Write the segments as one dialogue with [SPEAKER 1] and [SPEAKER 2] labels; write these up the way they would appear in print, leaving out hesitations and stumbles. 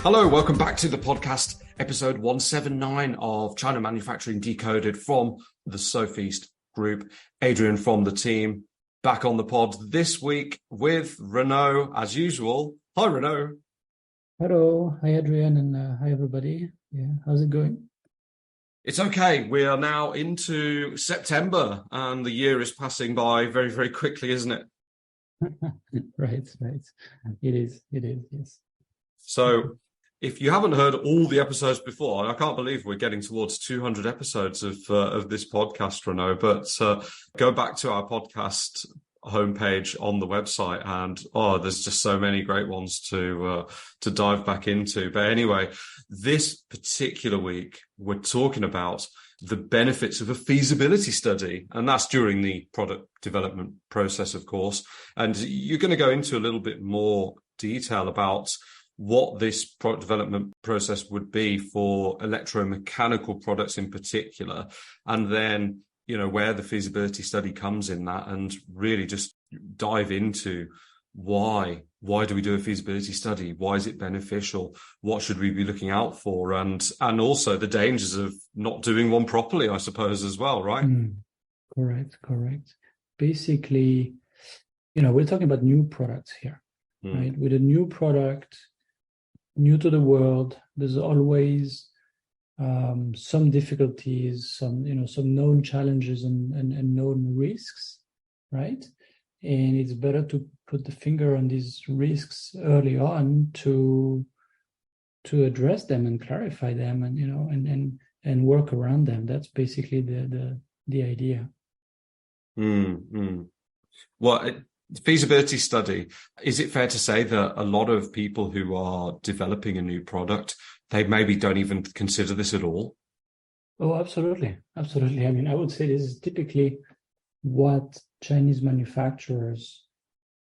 [SPEAKER 1] Hello, welcome back to the podcast, episode 179 of China Manufacturing Decoded from the Sofeast Group. Adrian from the team, back on the pod this week with Renaud, as usual. Hi, Renaud.
[SPEAKER 2] Hello. Hi, Adrian, and hi, everybody. Yeah, how's it going?
[SPEAKER 1] It's okay. We are now into September, and the year is passing by very, very quickly, isn't it?
[SPEAKER 2] Right. It is, yes.
[SPEAKER 1] So, if you haven't heard all the episodes before, I can't believe we're getting towards 200 episodes of this podcast, Renaud, but go back to our podcast homepage on the website and there's just so many great ones to dive back into. But anyway, this particular week, we're talking about the benefits of a feasibility study, and that's during the product development process, of course. And you're going to go into a little bit more detail about what this product development process would be for electro-mechanical products in particular, and then, you know, where the feasibility study comes in that, and really just dive into why do we do a feasibility study? Why is it beneficial? What should we be looking out for? And also the dangers of not doing one properly, I suppose, as well, right?
[SPEAKER 2] Correct. Basically, you know, we're talking about new products here, right? With a new product, new to the world, there's always some difficulties, some known challenges and known risks, right? And it's better to put the finger on these risks early on to address them and clarify them, and work around them. That's basically the idea.
[SPEAKER 1] Well, feasibility study, is it fair to say that a lot of people who are developing a new product, they maybe don't even consider this at all?
[SPEAKER 2] Oh, absolutely. I mean, I would say this is typically what Chinese manufacturers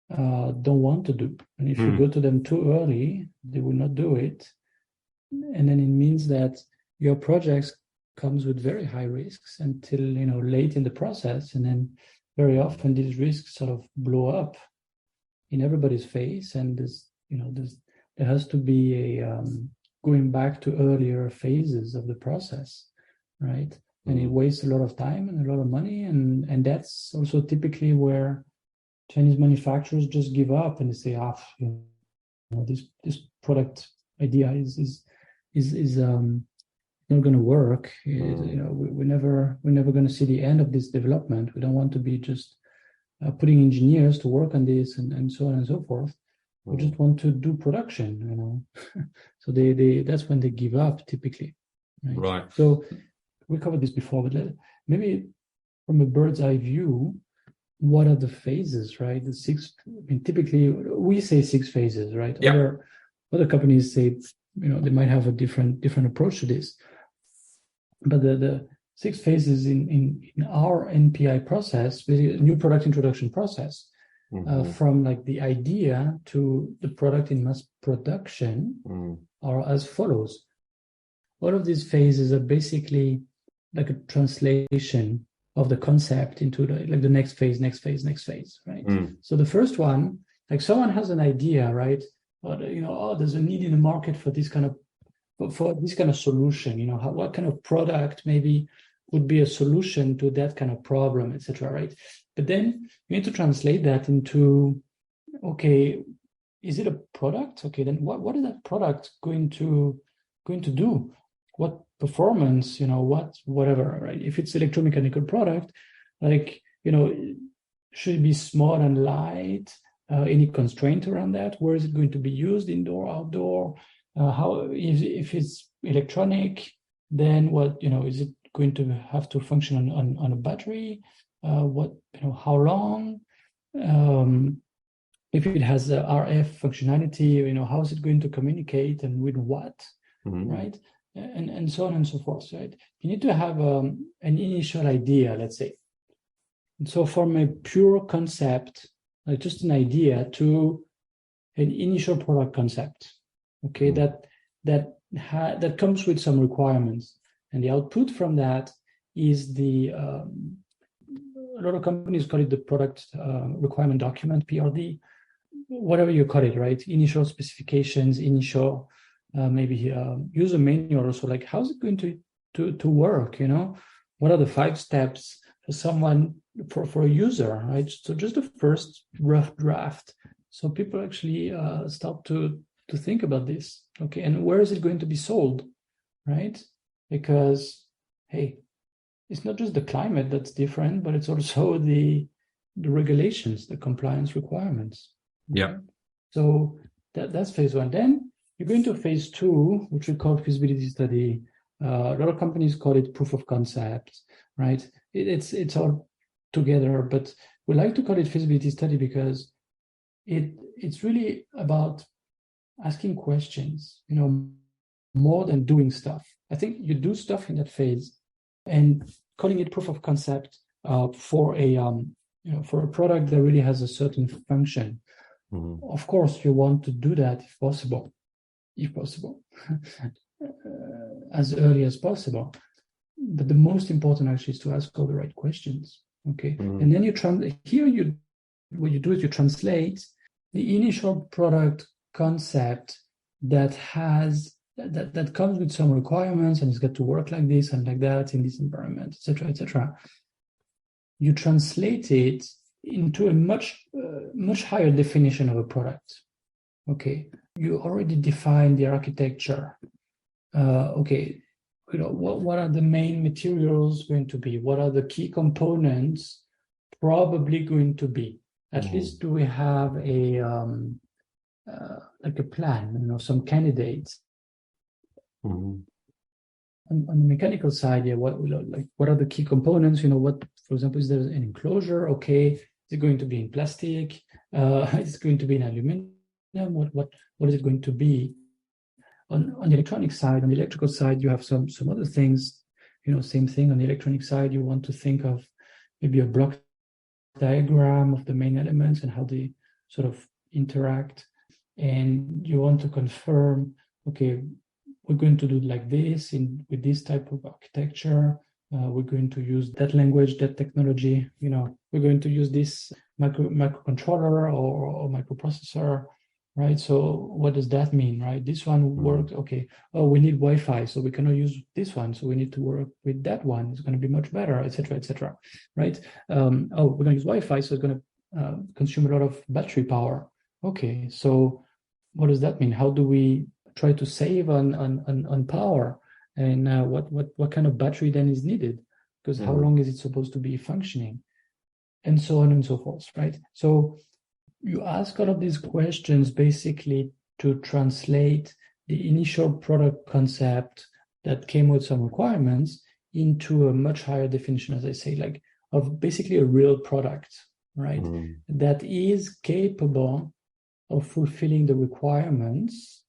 [SPEAKER 2] don't want to do. And if you go to them too early, they will not do it. And then it means that your projects comes with very high risks until, late in the process. And then very often these risks sort of blow up in everybody's face. And there has to be a going back to earlier phases of the process, right? And it wastes a lot of time and a lot of money, and that's also typically where Chinese manufacturers just give up and they say, this product idea is not going to work. We're never going to see the end of this development. We don't want to be just putting engineers to work on this and so on and so forth. We just want to do production, So that's when they give up typically.
[SPEAKER 1] Right.
[SPEAKER 2] So we covered this before, but maybe from a bird's eye view, what are the phases, right? The six. I mean, typically we say 6 phases, right?
[SPEAKER 1] Yeah.
[SPEAKER 2] Other companies say, they might have a different approach to this. But the 6 phases in our NPI process, basically new product introduction process, from like the idea to the product in mass production, are as follows. All of these phases are basically like a translation of the concept into the next phase, right? So the first one, like someone has an idea, right? Or, there's a need in the market for this kind of solution. What kind of product maybe would be a solution to that kind of problem, etc., right? But then you need to translate that into, okay, is it a product? Okay, then what is that product going to do? What performance, whatever, right? If it's electromechanical product, should it be small and light? Any constraint around that? Where is it going to be used? Indoor, outdoor? If it's electronic, then what, is it going to have to function on a battery? How long? If it has a RF functionality, how is it going to communicate and with what, right? And so on and so forth, right? You need to have an initial idea, let's say. And so from a pure concept, like just an idea, to an initial product concept, okay, that comes with some requirements. And the output from that is a lot of companies call it the product requirement document, PRD, whatever you call it, right? Initial specifications, initial maybe user manual. So like, how's it going to work? What are the 5 steps for someone, for a user, right? So just the first rough draft. So people actually start to think about this. Okay, and where is it going to be sold, right? Because, hey, it's not just the climate that's different, but it's also the regulations, the compliance requirements.
[SPEAKER 1] Yeah.
[SPEAKER 2] So that's phase 1. Then you go into phase 2, which we call feasibility study. A lot of companies call it proof of concept, right? It's all together, but we like to call it feasibility study because it's really about asking questions, more than doing stuff. I think you do stuff in that phase, and calling it proof of concept for a product that really has a certain function. Mm-hmm. Of course, you want to do that if possible, as early as possible. But the most important actually is to ask all the right questions. Okay, mm-hmm. And then what you do is you translate the initial product concept that comes with some requirements, and it's got to work like this and like that in this environment, etc., etc. You translate it into a much higher definition of a product. Okay, you already define the architecture. Okay, what are the main materials going to be? What are the key components probably going to be? At least do we have a like a plan, some candidates. Mm-hmm. On the mechanical side, what are the key components? What, for example, is there an enclosure? Okay, is it going to be in plastic? Is it going to be in aluminum? What is it going to be? On the electronic side, on the electrical side, you have some other things. Same thing on the electronic side. You want to think of maybe a block diagram of the main elements and how they sort of interact. And you want to confirm, okay, we're going to do it like this with this type of architecture. We're going to use that language, that technology. We're going to use this microcontroller or microprocessor, right? So what does that mean, right? This one works, okay. Oh, we need Wi-Fi, so we cannot use this one. So we need to work with that one. It's going to be much better, etc., right? We're going to use Wi-Fi, so it's going to consume a lot of battery power. Okay, so what does that mean? How do we try to save on power? And what kind of battery then is needed? Because how long is it supposed to be functioning? And so on and so forth, right? So you ask all of these questions basically to translate the initial product concept that came with some requirements into a much higher definition, as I say, like of basically a real product, right? That is capable of fulfilling the requirements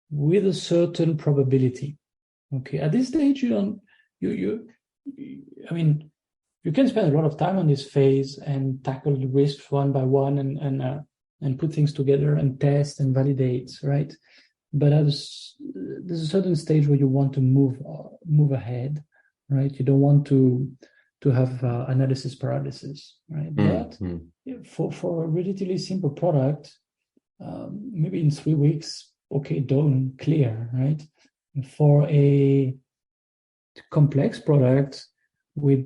[SPEAKER 2] with a certain probability. Okay, at this stage, you can spend a lot of time on this phase and tackle the risks one by one and put things together and test and validate, right? But there's a certain stage where you want to move ahead, right? You don't want to have analysis paralysis, right? But for a relatively simple product, maybe in 3 weeks, okay, done, clear, right? For a complex product with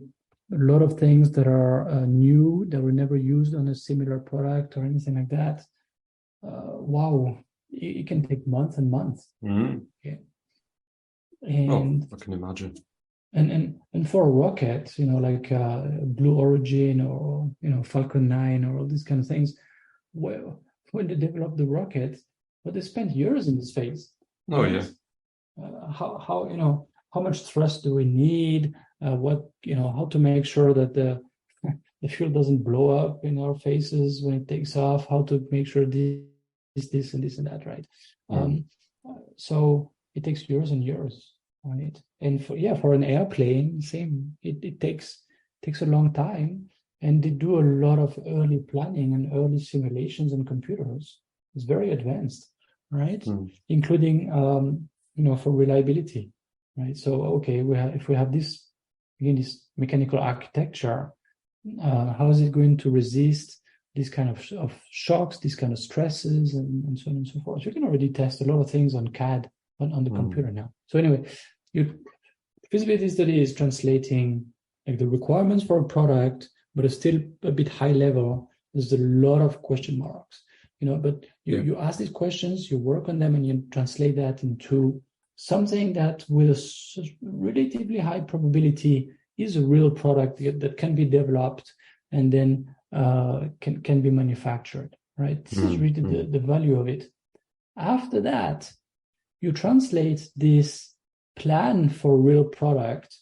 [SPEAKER 2] a lot of things that are new, that were never used on a similar product or anything like that, wow, it can take months and months. Okay. And
[SPEAKER 1] I can imagine.
[SPEAKER 2] And for a rocket, like Blue Origin or Falcon 9 or all these kind of things, well, when they developed the rocket, but they spent years in this phase.
[SPEAKER 1] Oh, right?
[SPEAKER 2] Yeah. How much thrust do we need? How to make sure that the fuel doesn't blow up in our faces when it takes off? How to make sure this and this and that, right? So it takes years and years, right? And for an airplane, same. It takes a long time, and they do a lot of early planning and early simulations and computers. It's very advanced, right? Including for reliability, right? So okay, if we have this mechanical architecture, how is it going to resist these kind of shocks, these kind of stresses, and so on and so forth? You can already test a lot of things on CAD, on the computer now. So anyway, your feasibility study is translating like the requirements for a product, but it's still a bit high level. There's a lot of question marks, but you ask these questions, you work on them, and you translate that into something that with a relatively high probability is a real product that can be developed and then can be manufactured, right? This is really the value of it. After that, you translate this plan for real product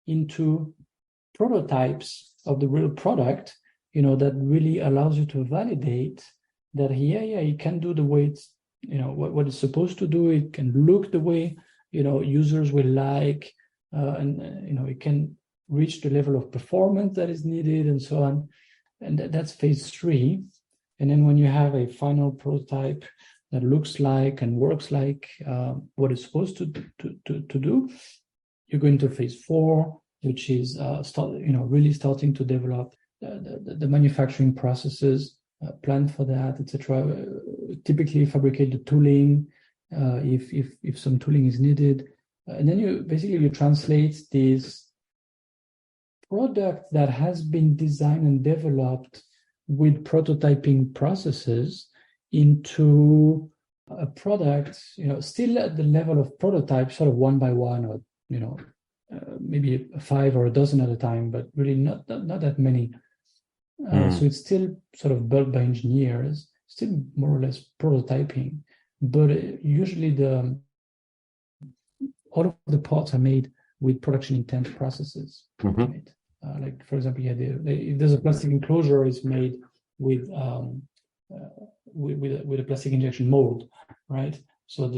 [SPEAKER 2] into prototypes of the real product, that really allows you to validate that, it can do the way it's, what it's supposed to do. It can look the way, users will like, and it can reach the level of performance that is needed and so on. And that's phase 3. And then when you have a final prototype that looks like and works like what it's supposed to do, you go into phase 4, which is really starting to develop the manufacturing processes, plan for that, etc. Typically fabricate the tooling if some tooling is needed, and then you translate this product that has been designed and developed with prototyping processes into a product, still at the level of prototype, sort of one by one, or maybe 5 or a dozen at a time, but really not that many. So it's still sort of built by engineers, still more or less prototyping, but usually all of the parts are made with production intent processes. Right? Like for example, if there's a plastic enclosure, it's made with a plastic injection mold, right? So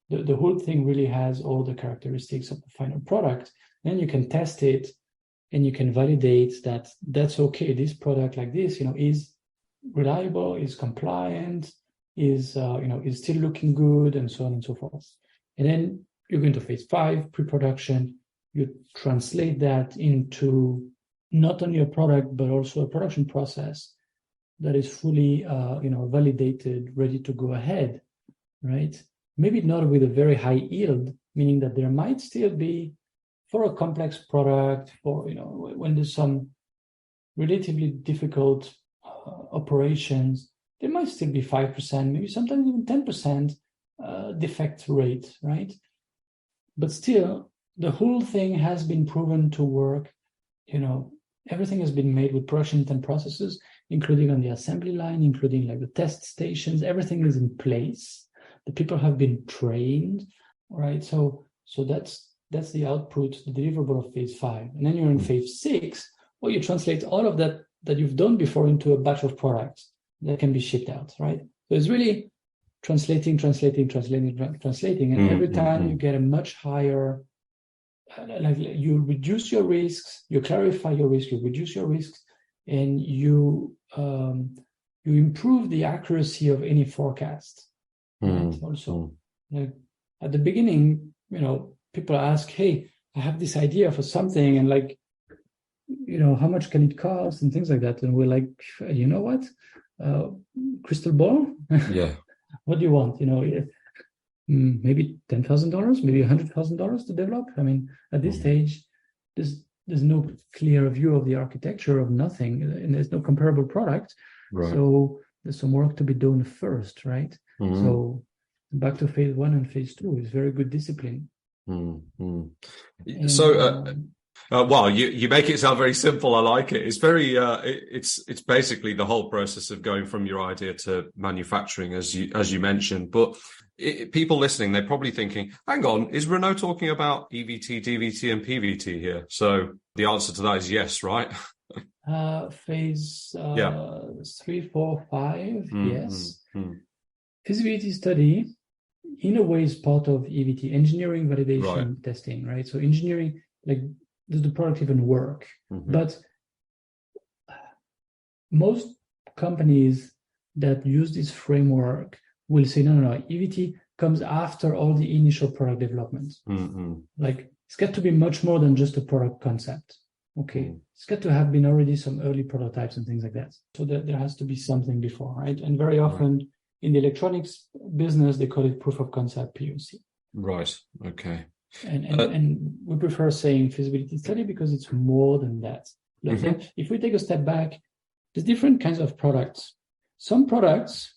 [SPEAKER 2] the whole thing really has all the characteristics of the final product. Then you can test it, and you can validate that that's okay. This product like this, is reliable, is compliant, is still looking good, and so on and so forth. And then you go into phase 5, pre-production. You translate that into not only a product, but also a production process that is fully, validated, ready to go ahead, right? Maybe not with a very high yield, meaning that there might still be, for a complex product, for, when there's some relatively difficult operations, there might still be 5%, maybe sometimes even 10% defect rate, right? But still, the whole thing has been proven to work. Everything has been made with production intent processes, including on the assembly line, including like the test stations. Everything is in place. The people have been trained, right? So that's the output, the deliverable of phase 5. And then you're in phase 6, where you translate all of that you've done before into a batch of products that can be shipped out, right? So it's really translating. And every time you get a much higher, like you reduce your risks, you clarify your risk, you reduce your risks, and you improve the accuracy of any forecast. Right? Also, like at the beginning, people ask, "Hey, I have this idea for something, and like, how much can it cost?" and things like that. And we're like, "You know what? Crystal ball?
[SPEAKER 1] Yeah.
[SPEAKER 2] What do you want? Maybe $10,000, maybe $100,000 to develop." I mean, at this stage, there's no clear view of the architecture of nothing, and there's no comparable product. Right. So there's some work to be done first, right? So back to phase 1 and phase 2 is very good discipline.
[SPEAKER 1] So, well, you make it sound very simple. I like it. It's very, it's basically the whole process of going from your idea to manufacturing, as you mentioned. But people listening, they're probably thinking, "Hang on, is Renaud talking about EVT, DVT, and PVT here?" So the answer to that is yes, right?
[SPEAKER 2] Phase 3, 4, 5, yes. Feasibility study, in a way, is part of EVT, engineering validation testing, right? So engineering, like, does the product even work? But most companies that use this framework will say, no, EVT comes after all the initial product development. Like, it's got to be much more than just a product concept. Okay, it's got to have been already some early prototypes and things like that. So that there has to be something before, right? And very often in the electronics business, they call it proof of concept, POC.
[SPEAKER 1] Right. Okay.
[SPEAKER 2] And we prefer saying feasibility study because it's more than that. If we take a step back, there's different kinds of products. Some products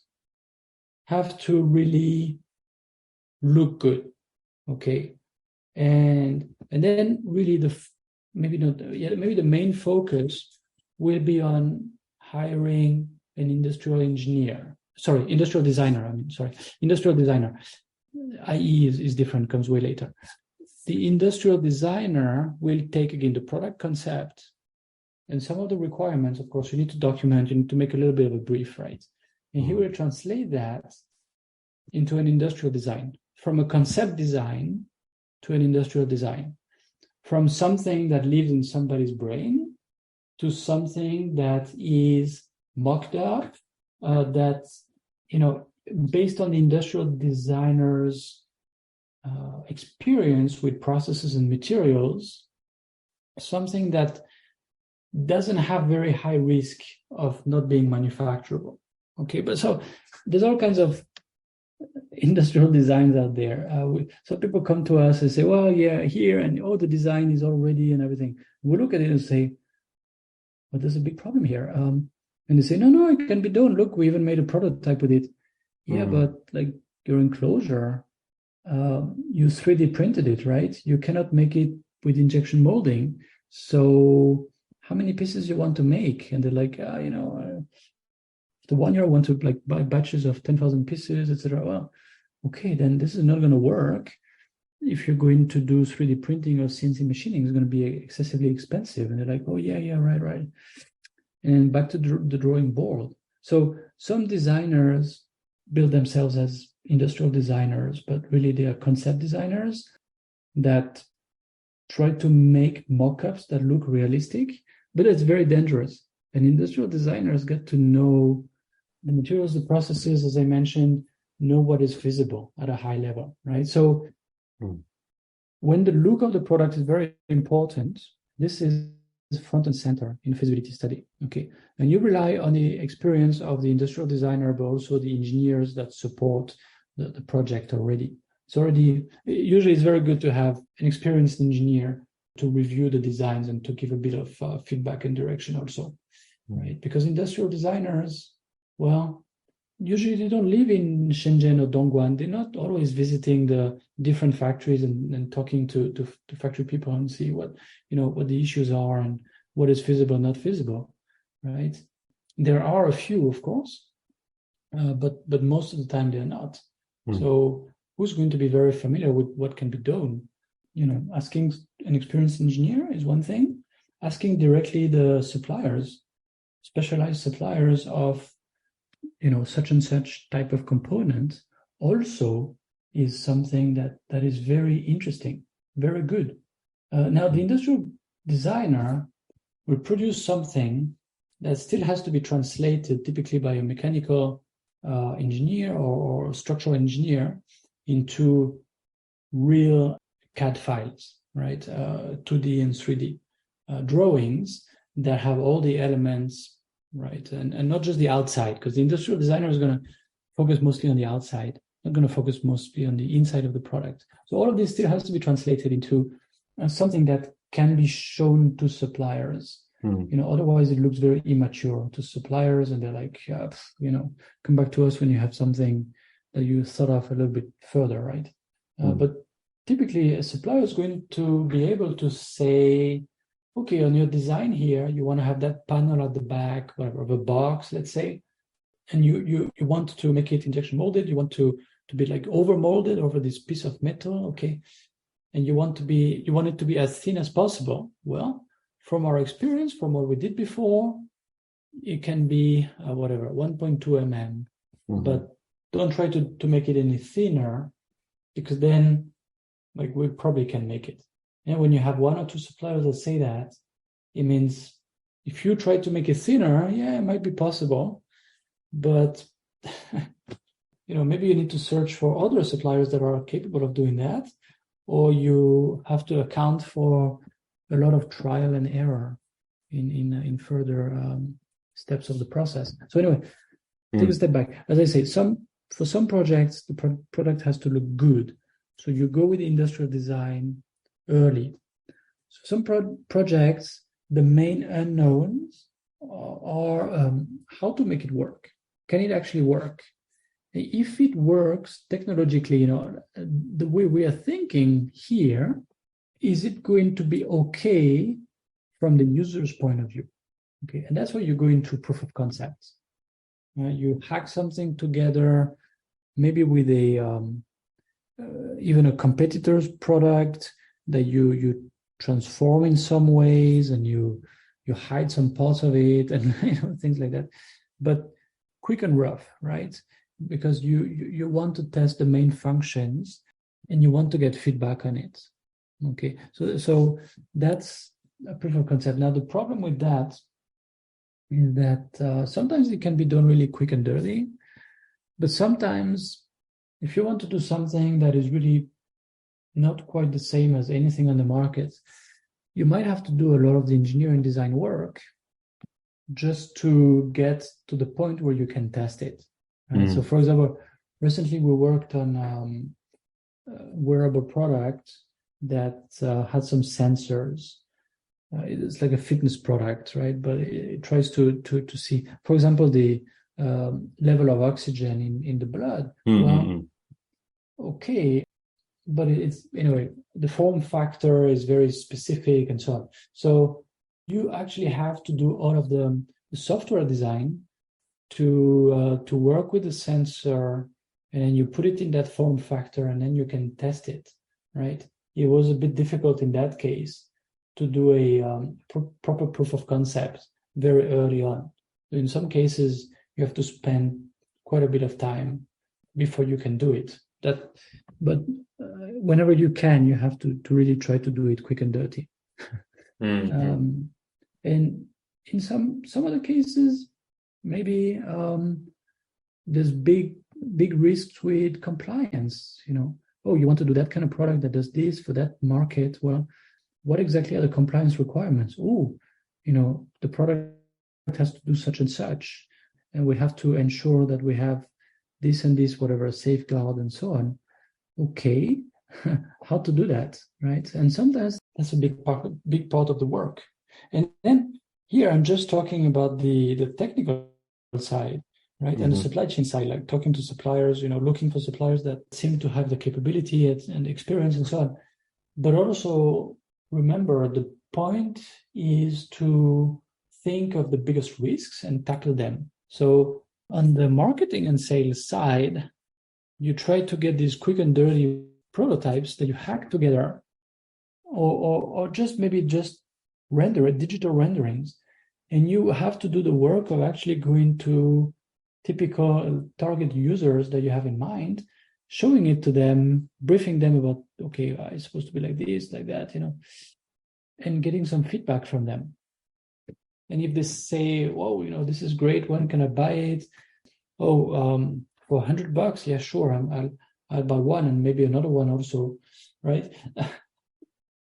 [SPEAKER 2] have to really look good, okay, and then really maybe the main focus will be on hiring an industrial designer. Industrial designer, i.e. is different, comes way later. The industrial designer will take again the product concept and some of the requirements. Of course, you need to document, you need to make a little bit of a brief, right? And he will translate that into an industrial design, from a concept design to an industrial design, from something that lives in somebody's brain to something that is mocked up, that's, based on the industrial designer's experience with processes and materials, something that doesn't have very high risk of not being manufacturable. Okay, but so there's all kinds of industrial designs out there. So people come to us and say, well, yeah, here, and the design is all ready and everything. We look at it and say, well, there's a big problem here. And they say, no, it can be done. Look, we even made a prototype with it. Yeah, but like your enclosure, you 3D printed it, right? You cannot make it with injection molding. So how many pieces you want to make? And they're like, the 1 year I want to buy batches of 10,000 pieces, etc. Well, okay, then this is not going to work. If you're going to do 3D printing or CNC machining, it's going to be excessively expensive. And they're like, oh, yeah, right. And back to the drawing board. So some designers build themselves as industrial designers, but really they are concept designers that try to make mock-ups that look realistic, but it's very dangerous. And industrial designers get to know the materials, the processes, as I mentioned, know what is feasible at a high level, right? So when the look of the product is very important, this is front and center in feasibility study, okay? And you rely on the experience of the industrial designer, but also the engineers that support the project already. Usually it's very good to have an experienced engineer to review the designs and to give a bit of feedback and direction also, right? Because industrial designers, well, usually they don't live in Shenzhen or Dongguan. They're not always visiting the different factories and talking to factory people and see what the issues are and what is feasible, not feasible, right? There are a few, of course, but most of the time they're not. So who's going to be very familiar with what can be done? Asking an experienced engineer is one thing. Asking directly the suppliers, specialized suppliers of such and such type of component also is something that is very interesting, very good. Now, the industrial designer will produce something that still has to be translated, typically by a mechanical engineer or structural engineer, into real CAD files, right? 2D and 3D drawings that have all the elements, right? And not just the outside, because the industrial designer is going to focus mostly on the outside, not going to focus mostly on the inside of the product. So all of this still has to be translated into something that can be shown to suppliers. Otherwise it looks very immature to suppliers, and they're like, come back to us when you have something that you thought of a little bit further, right? But typically a supplier is going to be able to say, okay, on your design here, you want to have that panel at the back, whatever, of a box, let's say, and you want to make it injection molded, you want to be like over molded over this piece of metal, okay, and you want it to be as thin as possible. Well, from our experience, from what we did before, it can be 1.2 mm, but don't try to make it any thinner, because then we probably can make it. And when you have one or two suppliers that say that, it means if you try to make it thinner, it might be possible, but maybe you need to search for other suppliers that are capable of doing that, or you have to account for a lot of trial and error in further steps of the process. So anyway, take a step back. As I say, for some projects, the product has to look good. So you go with industrial design early. So some projects, the main unknowns are how to make it work. Can it actually work? If it works technologically, the way we are thinking here, is it going to be okay from the user's point of view? Okay, and that's where you go into proof of concept. You hack something together, maybe with a even a competitor's product that you transform in some ways, and you hide some parts of it, and things like that. But quick and rough, right? Because you want to test the main functions, and you want to get feedback on it. Okay, so that's a proof of concept. Now the problem with that is that sometimes it can be done really quick and dirty, but sometimes if you want to do something that is really not quite the same as anything on the market, you might have to do a lot of the engineering design work just to get to the point where you can test it. Right? So for example, recently we worked on a wearable product that had some sensors. It's like a fitness product, right? But it tries to see, for example, the level of oxygen in the blood. Well, okay, but it's anyway, the form factor is very specific and so on. So you actually have to do all of the software design to work with the sensor, and then you put it in that form factor, and then you can test it, right? It was a bit difficult in that case to do a proper proof of concept very early on. In some cases, you have to spend quite a bit of time before you can do it. But whenever you can, you have to really try to do it quick and dirty. And in some other cases, maybe there's big risks with compliance. Oh, you want to do that kind of product that does this for that market? Well, what exactly are the compliance requirements? Oh, the product has to do such and such, and we have to ensure that we have this and this, whatever, safeguard and so on. Okay, how to do that, right? And sometimes that's a big part of the work. And then here I'm just talking about the technical side, right? And the supply chain side, like talking to suppliers, looking for suppliers that seem to have the capability and experience and so on. But also remember, the point is to think of the biggest risks and tackle them. So on the marketing and sales side, you try to get these quick and dirty prototypes that you hack together, or just render it, digital renderings. And you have to do the work of actually going to typical target users that you have in mind, showing it to them, briefing them about, okay, it's supposed to be like this, like that, and getting some feedback from them. And if they say, "Oh, this is great, when can I buy it?" "Oh, for $100, yeah, sure, I'll buy one and maybe another one also," right?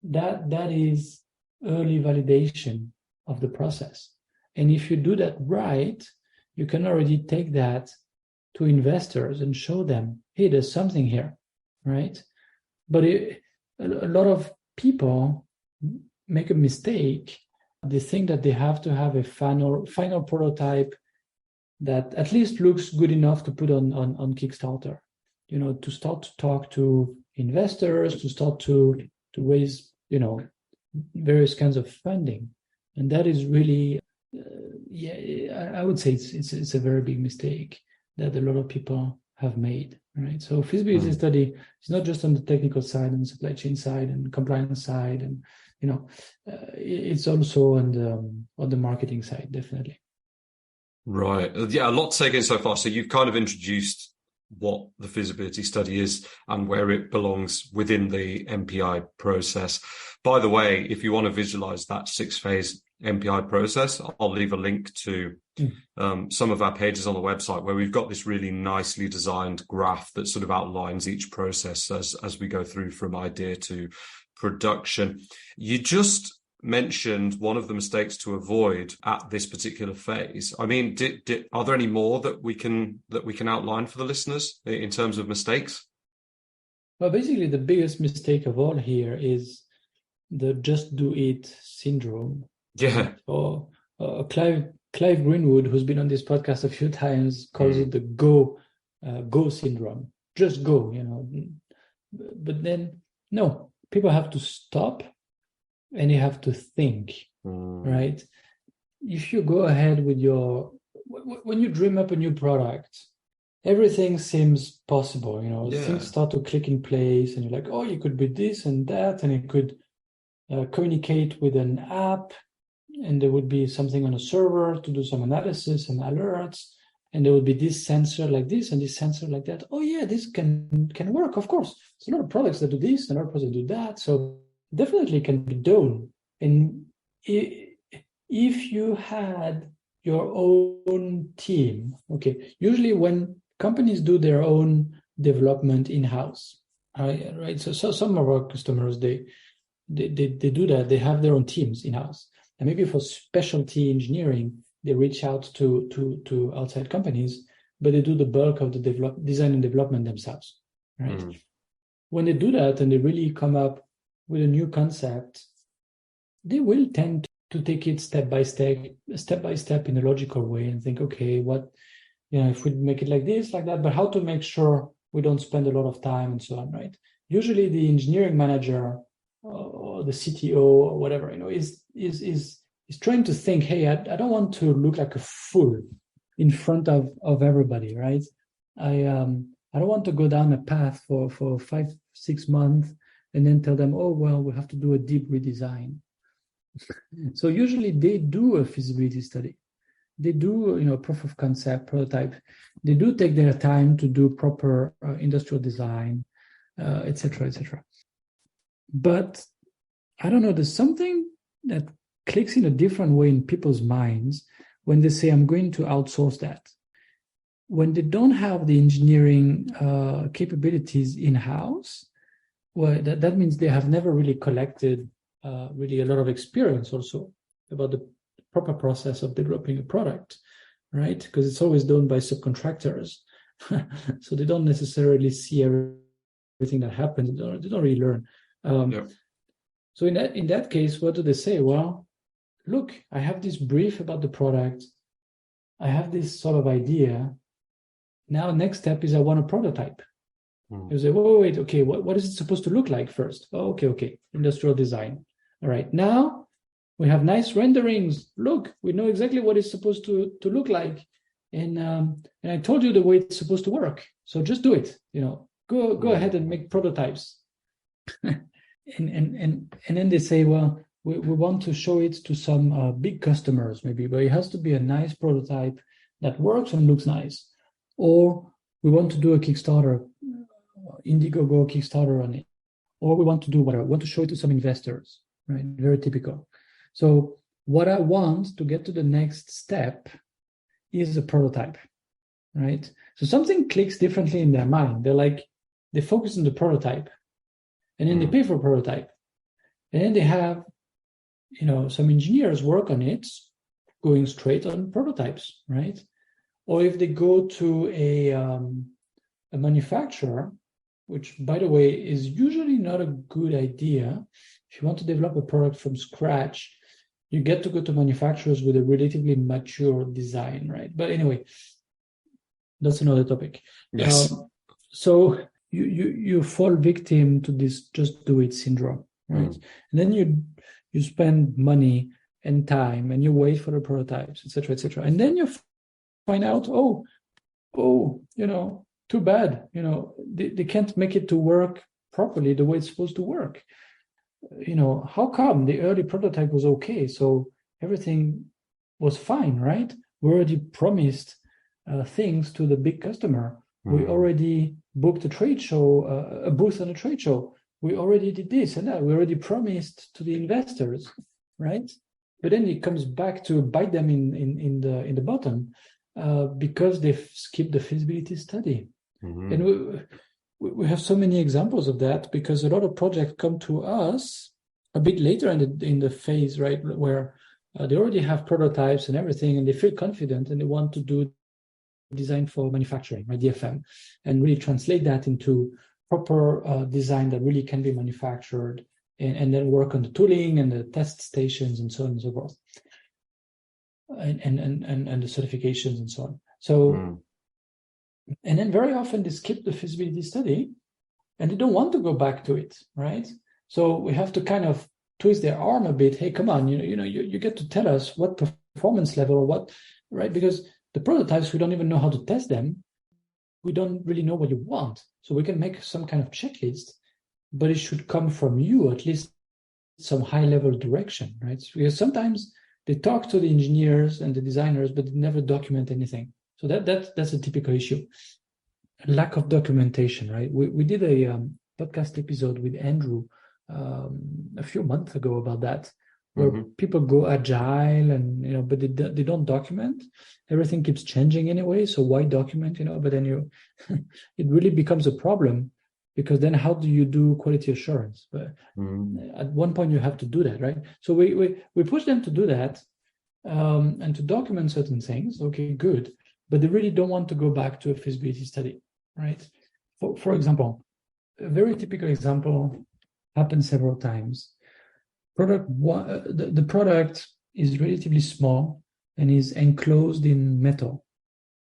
[SPEAKER 2] That is early validation of the process. And if you do that right, you can already take that to investors and show them, hey, there's something here, right? But a lot of people make a mistake. They think that they have to have a final prototype that at least looks good enough to put on Kickstarter, to start to talk to investors, to start to raise, various kinds of funding. And that is really, I would say it's a very big mistake that a lot of people have made, right? So feasibility study is not just on the technical side and supply chain side and compliance side, and it's also on the marketing side, definitely.
[SPEAKER 1] Right. Yeah, a lot to take in so far. So you've kind of introduced what the feasibility study is and where it belongs within the MPI process. By the way, if you want to visualize that 6-phase MPI process, I'll leave a link to some of our pages on the website where we've got this really nicely designed graph that sort of outlines each process as we go through from idea to production. You just mentioned one of the mistakes to avoid at this particular phase. I mean, are there any more that we can outline for the listeners in terms of mistakes?
[SPEAKER 2] Well, basically, the biggest mistake of all here is the just do it syndrome.
[SPEAKER 1] Yeah.
[SPEAKER 2] Or Clive Greenwood, who's been on this podcast a few times, calls it the go syndrome. Just go, But then, no, people have to stop and you have to think, right? If you go ahead with when you dream up a new product, everything seems possible, things start to click in place and you're like, oh, you could be this and that, and it could communicate with an app, and there would be something on a server to do some analysis and alerts, and there would be this sensor like this and this sensor like that. Oh yeah, this can work, of course. There's a lot of products that do this, and a lot of products that do that, so definitely can be done. And if you had your own team, okay, usually when companies do their own development in-house, right? So some of our customers, they do that. They have their own teams in-house. And maybe for specialty engineering, they reach out to outside companies, but they do the bulk of the design and development themselves, right? When they do that and they really come up with a new concept, they will tend to take it step by step in a logical way and think, okay, what, if we make it like this, like that, but how to make sure we don't spend a lot of time and so on, right? Usually the engineering manager or the CTO or whatever, is trying to think, hey, I don't want to look like a fool in front of everybody, right? I don't want to go down a path for 5-6 months and then tell them, oh, well, we have to do a deep redesign. So usually they do a feasibility study. They do, proof of concept, prototype. They do take their time to do proper industrial design, et cetera, et cetera. But I don't know, there's something that clicks in a different way in people's minds when they say, I'm going to outsource that. When they don't have the engineering capabilities in-house, well, that means they have never really collected really a lot of experience also about the proper process of developing a product, right? Because it's always done by subcontractors. So they don't necessarily see everything that happens. They don't really learn. So in that case, what do they say? Well, look, I have this brief about the product. I have this sort of idea. Now, next step is I want a prototype. You say, wait, okay, what is it supposed to look like first? Oh, okay, industrial design. All right, now we have nice renderings. Look, we know exactly what it's supposed to look like. And I told you the way it's supposed to work. So just do it, go ahead and make prototypes. and then they say, well, we want to show it to some big customers maybe, but it has to be a nice prototype that works and looks nice. Or we want to do a Kickstarter, Indiegogo Kickstarter on it. Or we want to do whatever, we want to show it to some investors, right? Very typical. So what I want to get to the next step is a prototype, right? So something clicks differently in their mind. They focus on the prototype, and then they pay for a prototype. And then they have, some engineers work on it, going straight on prototypes, right? Or if they go to a manufacturer, which, by the way, is usually not a good idea. If you want to develop a product from scratch, you get to go to manufacturers with a relatively mature design, right? But anyway, that's another topic.
[SPEAKER 1] Yes.
[SPEAKER 2] So you fall victim to this just do it syndrome, right? And then you spend money and time and you wait for the prototypes, et cetera, et cetera. And then you find out, too bad, they can't make it to work properly the way it's supposed to work. How come the early prototype was okay? So everything was fine, right? We already promised things to the big customer. We already booked a trade show, a booth on a trade show. We already did this and that. We already promised to the investors, right? But then it comes back to bite them in the bottom because they've skipped the feasibility study. And we have so many examples of that because a lot of projects come to us a bit later in the phase, right, where they already have prototypes and everything, and they feel confident and they want to do design for manufacturing, right, DFM, and really translate that into proper design that really can be manufactured, and then work on the tooling and the test stations and so on and so forth, and the certifications and so on. So, and then very often they skip the feasibility study, and they don't want to go back to it, right? So we have to kind of twist their arm a bit. Hey, come on, you get to tell us what performance level or what, right? Because the prototypes, we don't even know how to test them. We don't really know what you want. So we can make some kind of checklist, but it should come from you, at least some high-level direction, right? Because sometimes they talk to the engineers and the designers, but they never document anything. So that's a typical issue. Lack of documentation, right? We did a podcast episode with Andrew a few months ago about that, where people go agile and but they don't document. Everything keeps changing anyway, so why document? But then it really becomes a problem, because then how do you do quality assurance? But at one point you have to do that, right? So we push them to do that and to document certain things. Okay, good, but they really don't want to go back to a feasibility study, right? For example, a very typical example happens several times. The product is relatively small and is enclosed in metal,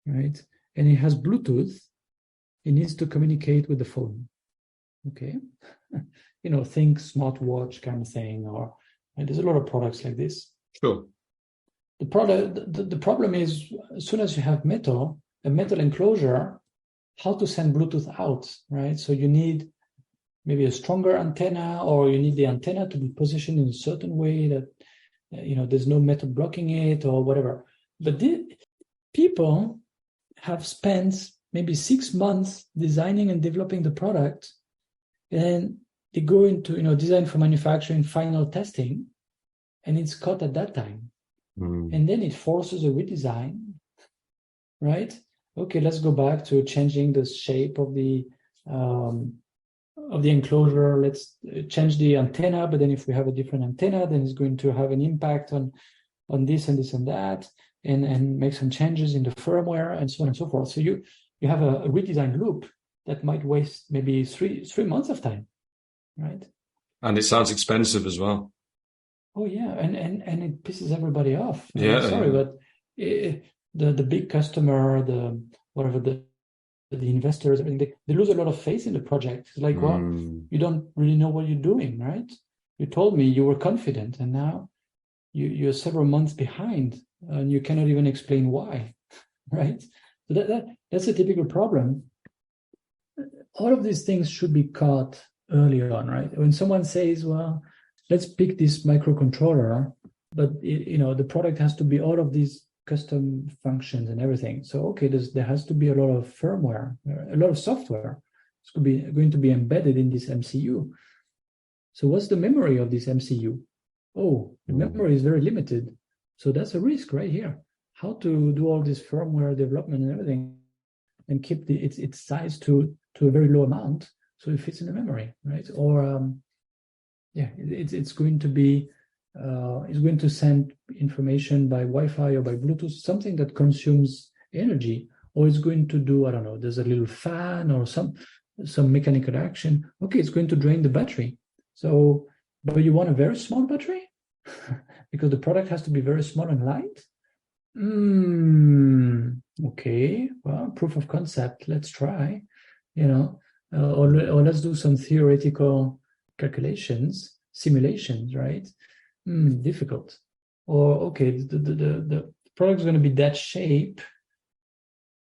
[SPEAKER 2] right? And it has Bluetooth. It needs to communicate with the phone. Okay, think smartwatch kind of thing, or there's a lot of products like this.
[SPEAKER 1] Sure.
[SPEAKER 2] The problem is, as soon as you have a metal enclosure, how to send Bluetooth out, right? So you need maybe a stronger antenna, or you need the antenna to be positioned in a certain way that there's no metal blocking it or whatever. But people have spent maybe 6 months designing and developing the product, and they go into design for manufacturing, final testing, and it's cut at that time. And then it forces a redesign, right? Okay, let's go back to changing the shape of the enclosure. Let's change the antenna, but then if we have a different antenna, then it's going to have an impact on this and this and that, and make some changes in the firmware and so on and so forth. So you have a redesign loop that might waste maybe three months of time, right?
[SPEAKER 1] And it sounds expensive as well.
[SPEAKER 2] Oh yeah, and it pisses everybody off.
[SPEAKER 1] Yeah,
[SPEAKER 2] sorry, but the big customer, the investors, they lose a lot of faith in the project. It's like, well, you don't really know what you're doing, right? You told me you were confident, and now you're several months behind, and you cannot even explain why, right? So that's a typical problem. All of these things should be caught early on, right? When someone says, well, let's pick this microcontroller, but the product has to be all of these custom functions and everything. So okay, there has to be a lot of firmware, a lot of software. It's going to be embedded in this MCU. So what's the memory of this MCU? Oh, the memory is very limited. So that's a risk right here. How to do all this firmware development and everything, and keep its size to a very low amount, so it fits in the memory, right? Or it's going to be it's going to send information by Wi-Fi or by Bluetooth, something that consumes energy, or it's going to do, I don't know, there's a little fan or some mechanical action. Okay, it's going to drain the battery. So, but you want a very small battery because the product has to be very small and light. Okay, well, proof of concept. Let's try, or let's do some theoretical calculations, simulations, right? Difficult. Or okay, the product is going to be that shape,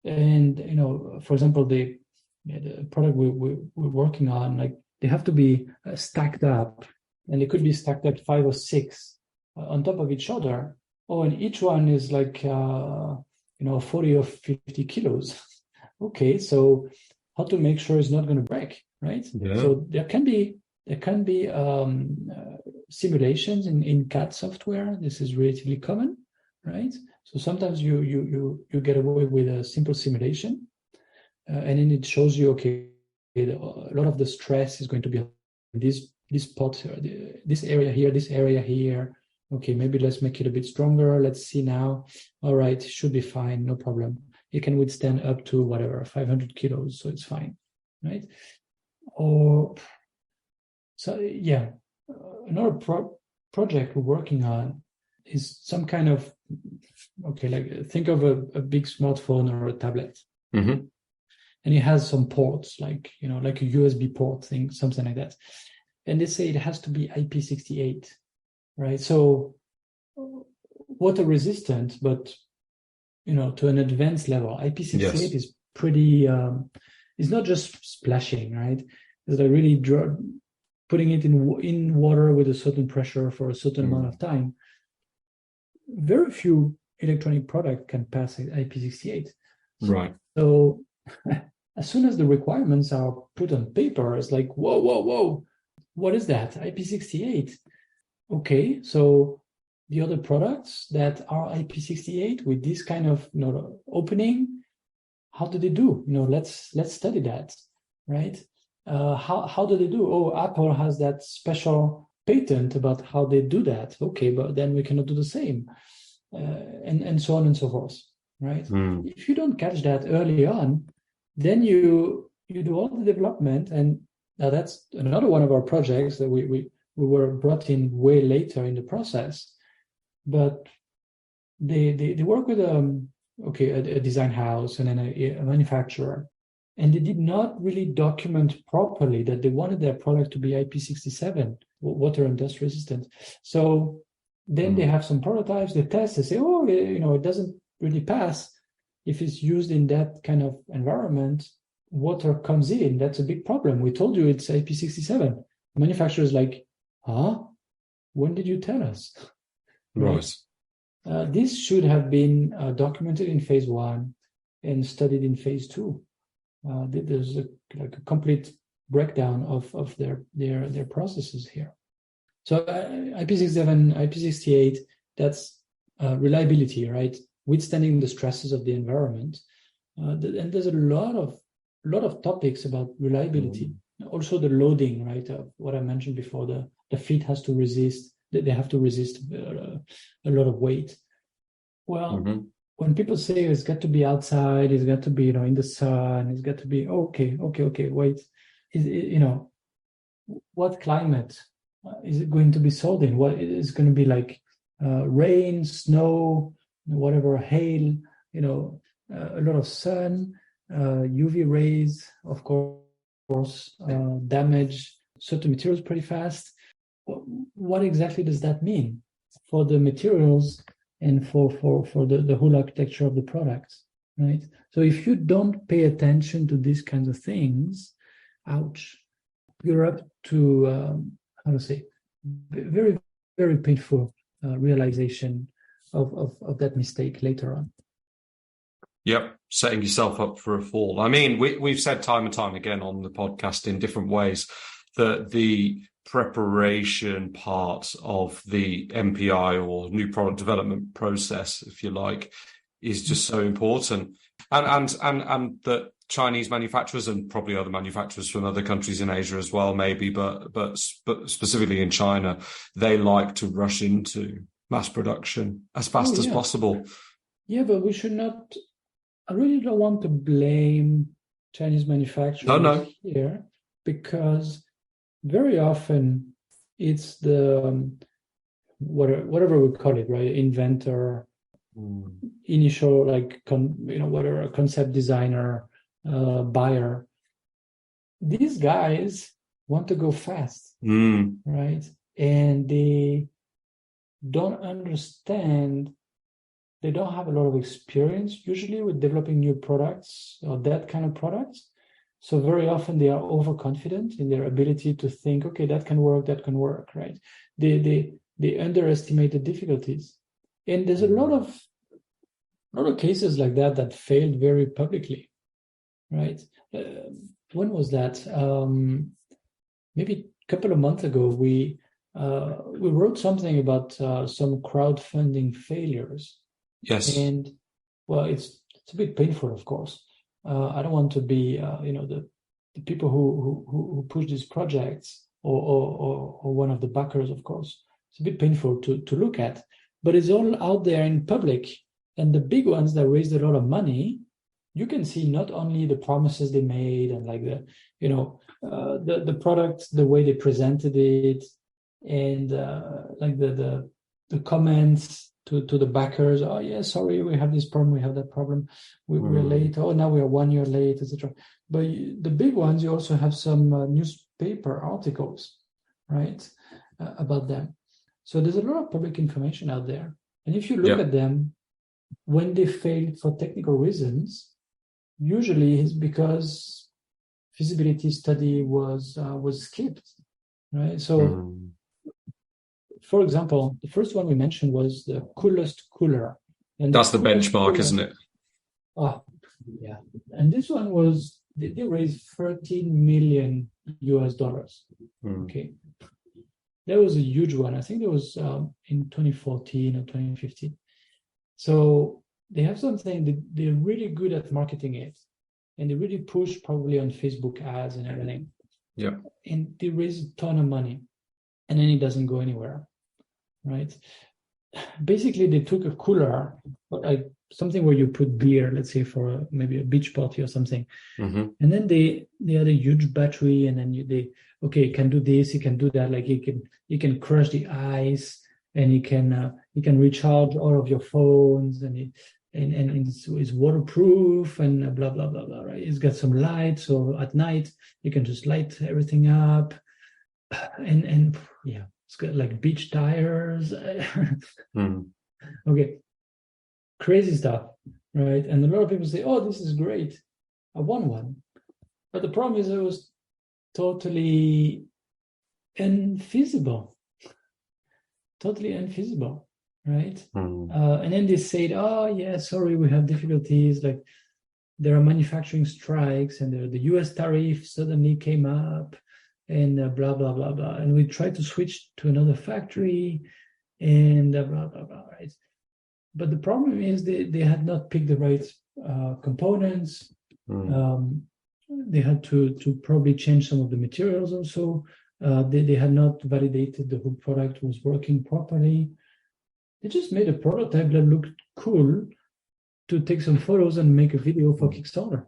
[SPEAKER 2] and for example, the product we're working on, like they have to be stacked up, and they could be stacked up 5 or 6 on top of each other. Oh, and each one is like 40 or 50 kilos. Okay, so how to make sure it's not going to break, right?
[SPEAKER 1] Yeah.
[SPEAKER 2] So there can be simulations in CAD software. This is relatively common, right? So sometimes you get away with a simple simulation, and then it shows you, okay, a lot of the stress is going to be on this spot, this area here. Okay, maybe let's make it a bit stronger. Let's see now. All right, should be fine, no problem. It can withstand up to 500 kilos, so it's fine, right? Or so, yeah. Another project we're working on is some kind of, okay, like think of a big smartphone or a tablet.
[SPEAKER 1] Mm-hmm.
[SPEAKER 2] And it has some ports, like, like a USB port thing, something like that. And they say it has to be IP68, right? So water resistant, but, to an advanced level. IP68
[SPEAKER 1] Yes.
[SPEAKER 2] is pretty, it's not just splashing, right? It's like really putting it in water with a certain pressure for a certain amount of time. Very few electronic product can pass IP68.
[SPEAKER 1] Right.
[SPEAKER 2] So as soon as the requirements are put on paper, it's like, whoa, what is that? IP68. Okay, so the other products that are IP68 with this kind of opening, how do they do? Let's study that, right? How do they do? Oh, Apple has that special patent about how they do that. Okay, but then we cannot do the same, and so on and so forth, right? If you don't catch that early on, then you do all the development, and now that's another one of our projects that we were brought in way later in the process, but they work with a design house and then a manufacturer, and they did not really document properly that they wanted their product to be IP67, water and dust resistant. So then they have some prototypes, they test, they say, oh, it doesn't really pass. If it's used in that kind of environment, water comes in. That's a big problem. We told you it's IP67. The manufacturer is like, huh? When did you tell us?
[SPEAKER 1] Right.
[SPEAKER 2] This should have been documented in phase 1 and studied in phase 2. There's a complete breakdown of their processes here. So IP67, IP68, that's reliability, right? Withstanding the stresses of the environment. And there's a lot of topics about reliability. Also the loading, right? What I mentioned before, the feet has to resist. They have to resist a lot of weight. Well, when people say it's got to be outside, it's got to be in the sun, it's got to be okay. Wait, what climate is it going to be sold in? What is going to be like? Rain, snow, whatever, hail. A lot of sun, UV rays, of course, damage certain materials pretty fast. What exactly does that mean for the materials and for the whole architecture of the products, right? So if you don't pay attention to these kinds of things, ouch, you're up to, very, very painful realization of that mistake later on.
[SPEAKER 1] Yep, setting yourself up for a fall. I mean, we've said time and time again on the podcast in different ways that the preparation part of the MPI or new product development process, if you like, is just so important. And that Chinese manufacturers and probably other manufacturers from other countries in Asia as well, maybe, but specifically in China, they like to rush into mass production as fast as possible.
[SPEAKER 2] Yeah, but we should not. I really don't want to blame Chinese manufacturers here, because very often it's the whatever we call it, right? Inventor, initial, whatever, concept designer, buyer. These guys want to go fast, right? And they don't understand. They don't have a lot of experience usually with developing new products or that kind of products. So very often they are overconfident in their ability to think, okay, that can work, right? They underestimate the difficulties. And there's a lot of cases like that failed very publicly, right? When was that? Maybe a couple of months ago, we wrote something about some crowdfunding failures.
[SPEAKER 1] Yes.
[SPEAKER 2] And well, it's a bit painful, of course. I don't want to be, the people who push these projects or one of the backers, of course. It's a bit painful to look at, but it's all out there in public. And the big ones that raised a lot of money, you can see not only the promises they made and like the product, the way they presented it, and like the comments to the backers. Oh yeah, sorry, we have this problem, we have that problem, we're late. Oh, now we are 1 year late, etc. But the big ones, you also have some newspaper articles, right, about them. So there's a lot of public information out there, and if you look at them, when they failed for technical reasons, usually it's because feasibility study was skipped, right? So, for example, the first one we mentioned was the coolest cooler, and
[SPEAKER 1] that's the benchmark, isn't it?
[SPEAKER 2] Oh, yeah. And this one was they raised $13 million. Okay, that was a huge one. I think it was in 2014 or 2015. So they have something that they're really good at marketing it, and they really push probably on Facebook ads and everything.
[SPEAKER 1] Yeah.
[SPEAKER 2] And they raise a ton of money, and then it doesn't go anywhere, right? Basically, they took a cooler, like something where you put beer, let's say for maybe a beach party or something, and then they had a huge battery, and then you can do this, you can do that, like you can crush the ice, and you can recharge all of your phones, and it's waterproof and blah blah blah blah, right? It's got some light, so at night you can just light everything up, and yeah, it's got like beach tires. Okay, crazy stuff, right? And a lot of people say, "Oh, this is great, I won one," but the problem is it was totally unfeasible. Totally unfeasible, right? And then they said, "Oh yeah, sorry, we have difficulties. Like there are manufacturing strikes, and the U.S. tariff suddenly came up, and blah blah blah blah. And we tried to switch to another factory, and blah blah blah." Right? But the problem is they had not picked the right components. They had to probably change some of the materials also. They had not validated the whole product was working properly. They just made a prototype that looked cool to take some photos and make a video for Kickstarter,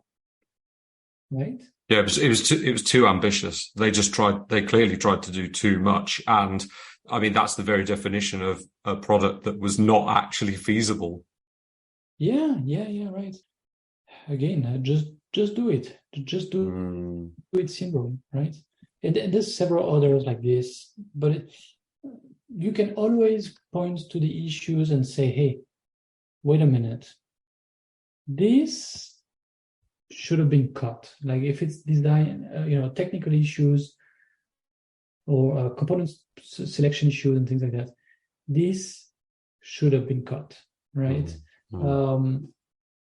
[SPEAKER 2] right?
[SPEAKER 1] Yeah, it was too ambitious. They clearly tried to do too much, and I mean that's the very definition of a product that was not actually feasible.
[SPEAKER 2] Yeah, right. Again, just do it. Just do it syndrome, right? And there's several others like this, but you can always point to the issues and say, "Hey, wait a minute. This should have been cut." Like if it's design, technical issues or component selection issues and things like that, this should have been cut, right?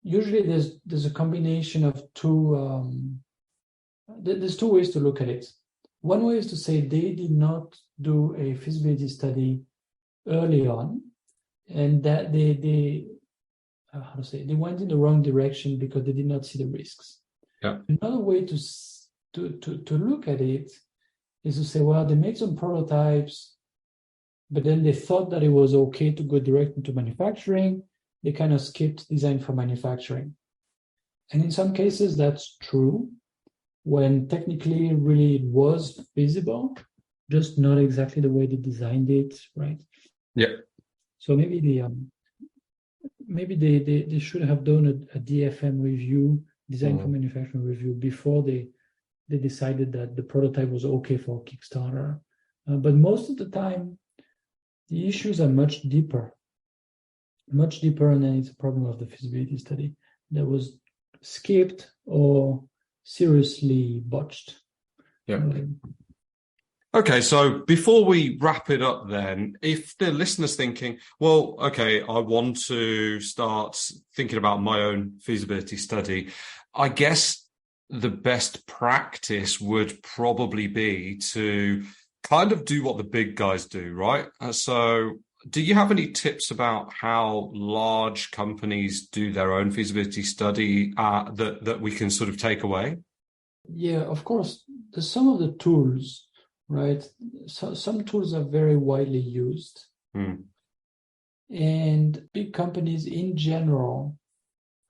[SPEAKER 2] Usually, there's a combination of two. There's two ways to look at it. One way is to say they did not do a feasibility study early on, and that they went in the wrong direction because they did not see the risks.
[SPEAKER 1] Yeah.
[SPEAKER 2] Another way to look at it is to say, well, they made some prototypes, but then they thought that it was okay to go direct into manufacturing. They kind of skipped design for manufacturing. And in some cases, that's true, when technically really it was feasible, just not exactly the way they designed it, right?
[SPEAKER 1] Yeah.
[SPEAKER 2] So maybe they should have done a DFM review, design for manufacturing review, before they decided that the prototype was okay for Kickstarter. But most of the time, the issues are much deeper, and then it's a problem of the feasibility study that was skipped or seriously botched.
[SPEAKER 1] Yeah. Okay, so before we wrap it up then, if the listener's thinking, well, okay, I want to start thinking about my own feasibility study, I guess the best practice would probably be to kind of do what the big guys do, right? So do you have any tips about how large companies do their own feasibility study that we can sort of take away?
[SPEAKER 2] Yeah, of course. There's some of the tools, right? So some tools are very widely used. And big companies in general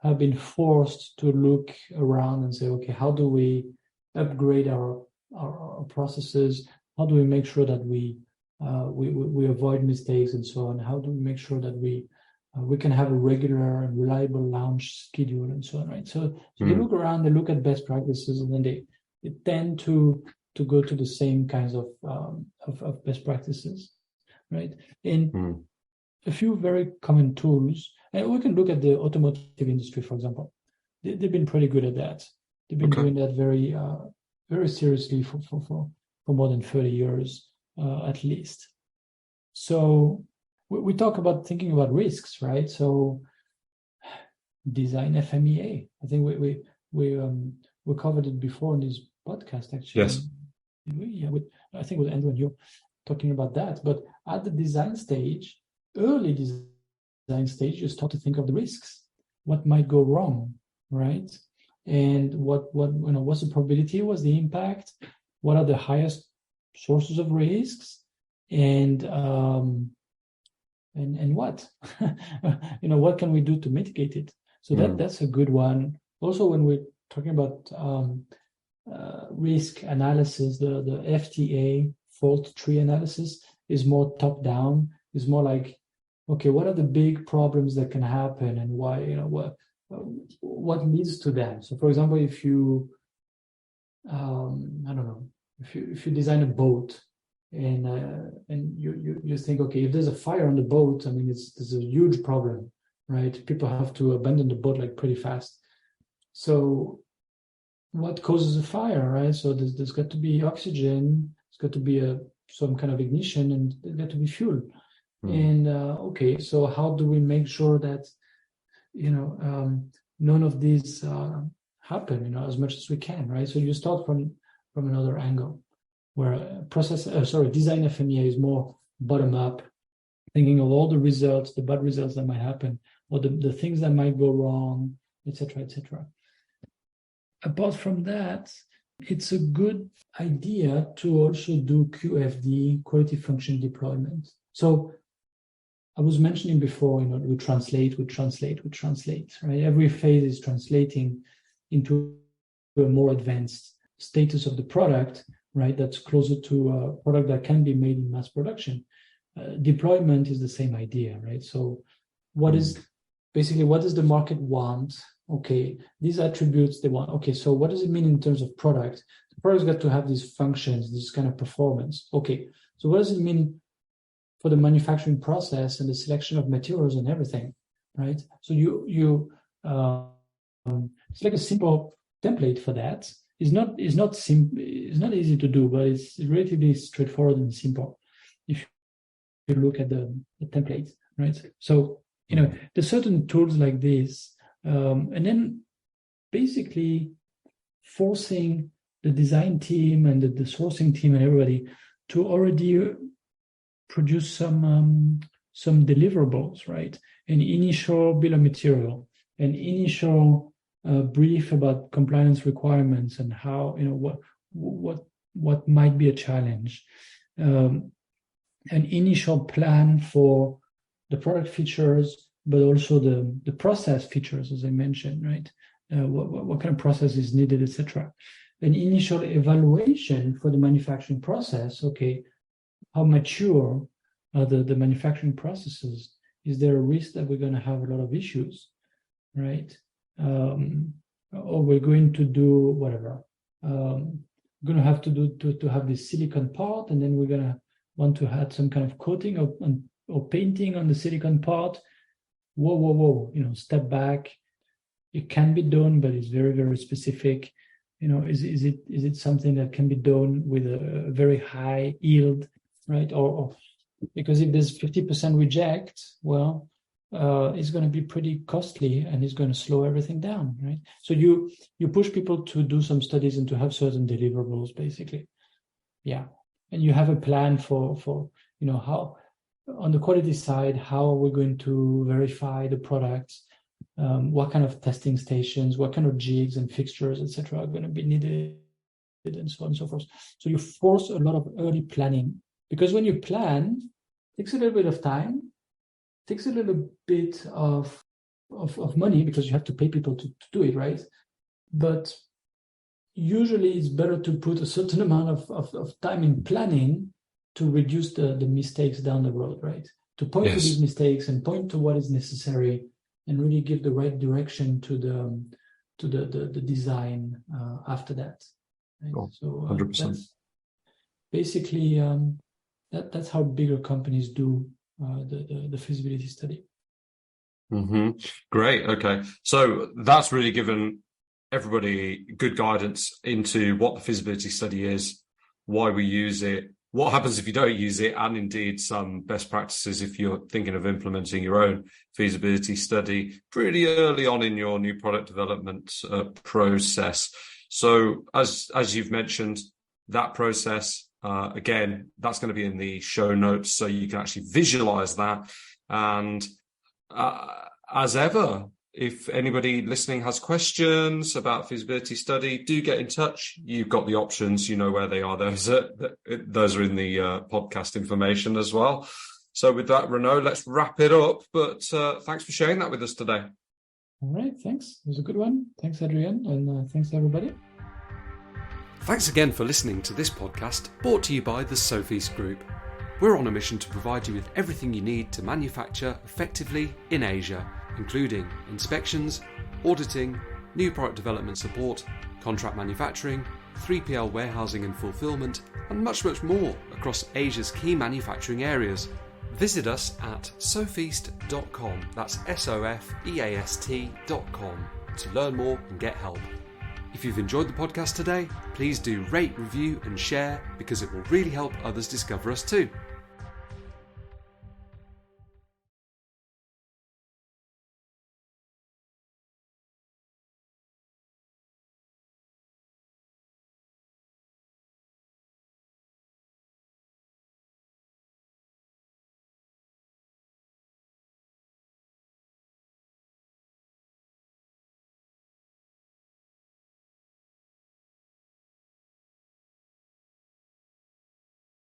[SPEAKER 2] have been forced to look around and say, okay, how do we upgrade our processes? How do we make sure that we avoid mistakes and so on? How do we make sure that we can have a regular and reliable launch schedule and so on, right? So they look around, they look at best practices, and then they tend to go to the same kinds of best practices, right? And a few very common tools, and we can look at the automotive industry, for example. They've been pretty good at that. They've been doing that very very seriously for more than 30 years at least. So we talk about thinking about risks, right? So design FMEA. I think we covered it before in this podcast, actually.
[SPEAKER 1] Yes.
[SPEAKER 2] Yeah, I think with Adrian, you're talking about that. But at the design stage, early design stage, you start to think of the risks. What might go wrong, right? And what's the probability? What's the impact? What are the highest sources of risks? And what what can we do to mitigate it? So that's a good one. Also, when we're talking about risk analysis, the FTA, fault tree analysis, is more top down. Is more like, okay, what are the big problems that can happen, and why? What leads to them? So, for example, if you I don't know, if you design a boat, and you think, okay, if there's a fire on the boat, I mean, there's a huge problem, right? People have to abandon the boat like pretty fast. So what causes a fire, right? So there's got to be oxygen, there's got to be some kind of ignition, and there's got to be fuel. And okay, so how do we make sure that none of these happen, as much as we can, right? So you start from another angle, where design FMEA is more bottom up, thinking of all the results, the bad results that might happen, or the things that might go wrong, etc., etc. Apart from that, it's a good idea to also do QFD, quality function deployment. So I was mentioning before, we translate, right? Every phase is translating into a more advanced status of the product, right? That's closer to a product that can be made in mass production. Deployment is the same idea, right? So what does the market want? Okay, these attributes they want. Okay, so what does it mean in terms of product? The product's got to have these functions, this kind of performance. Okay, so what does it mean for the manufacturing process and the selection of materials and everything, right? So it's like a simple template for that. It's not easy to do, but it's relatively straightforward and simple if you look at the template, right? So there's certain tools like this, and then basically forcing the design team and the sourcing team and everybody to already produce some deliverables, right? An initial bill of material, an initial brief about compliance requirements and how what might be a challenge, an initial plan for the product features, but also the process features, as I mentioned, right? What kind of process is needed, etc. An initial evaluation for the manufacturing process. Okay, how mature are the manufacturing processes? Is there a risk that we're going to have a lot of issues, right? Or we're going to do whatever. Going to have to have this silicon part, and then we're going to want to add some kind of coating or painting on the silicon part. Whoa! Step back. It can be done, but it's very, very specific. Is it something that can be done with a very high yield, right? Or because if there's 50% reject, well, it's going to be pretty costly and it's going to slow everything down, right? So you push people to do some studies and to have certain deliverables, basically. Yeah, and you have a plan for how, on the quality side, how are we going to verify the products? What kind of testing stations, what kind of jigs and fixtures, etc., are going to be needed, and so on and so forth. So you force a lot of early planning, because when you plan, it takes a little bit of time, takes a little bit of of money because you have to pay people to do it, right? But usually it's better to put a certain amount of time in planning to reduce the mistakes down the road, right? To point to these mistakes and point to what is necessary and really give the right direction to the design after that. Right?
[SPEAKER 1] Oh,
[SPEAKER 2] so
[SPEAKER 1] 100%.
[SPEAKER 2] That's basically that's how bigger companies do the feasibility study.
[SPEAKER 1] Mm-hmm. Great. Okay. So that's really given everybody good guidance into what the feasibility study is, why we use it, what happens if you don't use it, and indeed some best practices if you're thinking of implementing your own feasibility study pretty early on in your new product development process. So as you've mentioned, that process, again, that's going to be in the show notes so you can actually visualize that. And as ever, if anybody listening has questions about feasibility study, do get in touch. You've got the options, you know where they are. Those are in the podcast information as well. So with that, Renaud, let's wrap it up. But thanks for sharing that with us today.
[SPEAKER 2] All right, thanks. It was a good one. Thanks, Adrian, and thanks, everybody.
[SPEAKER 3] Thanks again for listening to this podcast brought to you by the Sofeast Group. We're on a mission to provide you with everything you need to manufacture effectively in Asia, including inspections, auditing, new product development support, contract manufacturing, 3PL warehousing and fulfillment, and much, much more across Asia's key manufacturing areas. Visit us at sofeast.com, that's SOFEAST.com, to learn more and get help. If you've enjoyed the podcast today, please do rate, review and share because it will really help others discover us too.